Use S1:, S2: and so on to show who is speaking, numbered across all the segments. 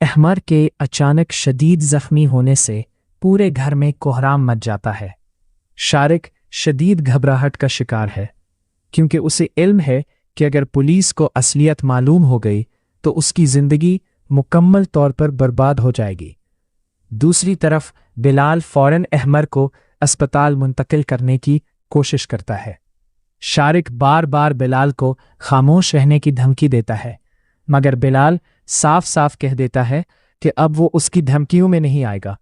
S1: अहमर के अचानक शदीद जख्मी होने से पूरे घर में कोहराम मच जाता है। शारिक शदीद घबराहट का शिकार है क्योंकि उसे इल्म है कि अगर पुलिस को असलियत मालूम हो गई तो उसकी जिंदगी मुकम्मल तौर पर बर्बाद हो जाएगी। दूसरी तरफ बिलाल फौरन अहमर को अस्पताल मुंतकिल करने की कोशिश करता है। शारिक बार बार बिलाल को खामोश रहने की धमकी देता है, मगर बिलाल साफ साफ कह देता है कि अब वो उसकी धमकियों में नहीं आएगा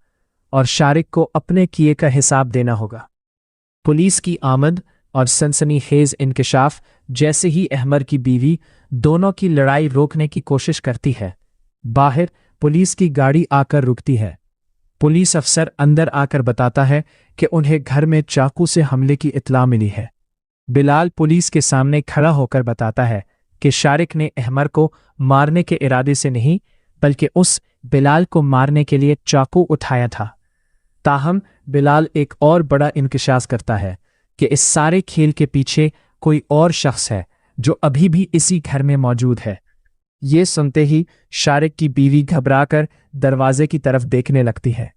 S1: और शारिक को अपने किए का हिसाब देना होगा। पुलिस की आमद और सनसनीखेज इंकशाफ जैसे ही अहमर की बीवी दोनों की लड़ाई रोकने की कोशिश करती है, बाहर पुलिस की गाड़ी आकर रुकती है। पुलिस अफसर अंदर आकर बताता है कि उन्हें घर में चाकू से हमले की इत्तला मिली है। बिलाल पुलिस के सामने खड़ा होकर बताता है कि शारिक ने अहमर को मारने के इरादे से नहीं बल्कि उस बिलाल को मारने के लिए चाकू उठाया था। ताहम बिलाल एक और बड़ा इंकशाफ करता है कि इस सारे खेल के पीछे कोई और शख्स है जो अभी भी इसी घर में मौजूद है। ये सुनते ही शारिक की बीवी घबराकर दरवाजे की तरफ देखने लगती है।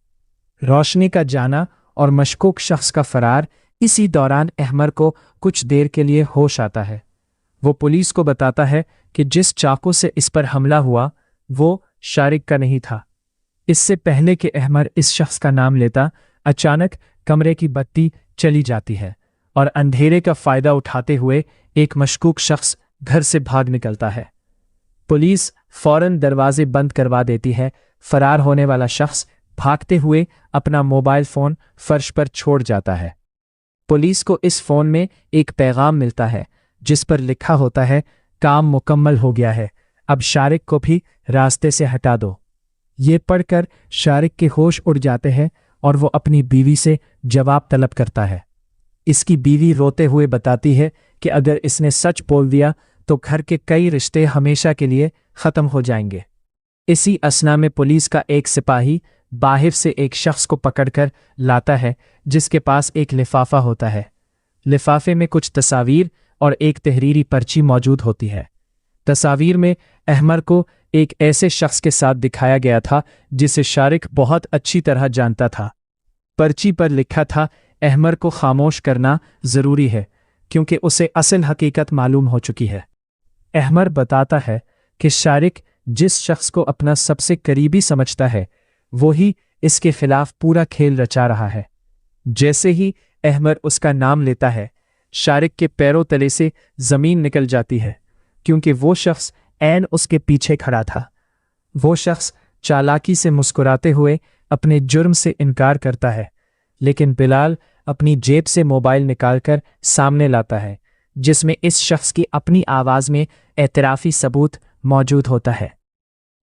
S1: रोशनी का जाना और मशकूक शख्स का फरार, इसी दौरान अहमर को कुछ देर के लिए होश आता है। वो पुलिस को बताता है कि जिस चाकू से इस पर हमला हुआ वो शारिक का नहीं था। इससे पहले कि अहमर इस शख्स का नाम लेता, अचानक कमरे की बत्ती चली जाती है और अंधेरे का फायदा उठाते हुए एक मशकूक शख्स घर से भाग निकलता है। पुलिस फौरन दरवाजे बंद करवा देती है। फरार होने वाला शख्स भागते हुए अपना मोबाइल फोन फर्श पर छोड़ जाता है। पुलिस को इस फोन में एक पैगाम मिलता है जिस पर लिखा होता है, काम मुकम्मल हो गया है, अब शारिक को भी रास्ते से हटा दो। ये पढ़कर शारिक के होश उड़ जाते हैं और वो अपनी बीवी से जवाब तलब करता है। इसकी बीवी रोते हुए बताती है कि अगर इसने सच बोल दिया तो घर के कई रिश्ते हमेशा के लिए ख़त्म हो जाएंगे। इसी असना में पुलिस का एक सिपाही बाहर से एक शख्स को पकड़कर लाता है जिसके पास एक लिफाफा होता है। लिफाफे में कुछ तस्वीर और एक तहरीरी पर्ची मौजूद होती है। तस्वीर में अहमर को एक ऐसे शख्स के साथ दिखाया गया था जिसे शारिक बहुत अच्छी तरह जानता था। पर्ची पर लिखा था, अहमर को खामोश करना ज़रूरी है क्योंकि उसे असल हकीकत मालूम हो चुकी है। अहमर बताता है कि शारिक जिस शख्स को अपना सबसे करीबी समझता है वही इसके खिलाफ पूरा खेल रचा रहा है। जैसे ही अहमर उसका नाम लेता है, शारिक के पैरों तले से जमीन निकल जाती है क्योंकि वो शख्स ऐन उसके पीछे खड़ा था। वो शख्स चालाकी से मुस्कुराते हुए अपने जुर्म से इनकार करता है, लेकिन बिलाल अपनी जेब से मोबाइल निकालकर सामने लाता है जिसमें इस शख्स की अपनी आवाज़ में एतराफ़ी सबूत मौजूद होता है।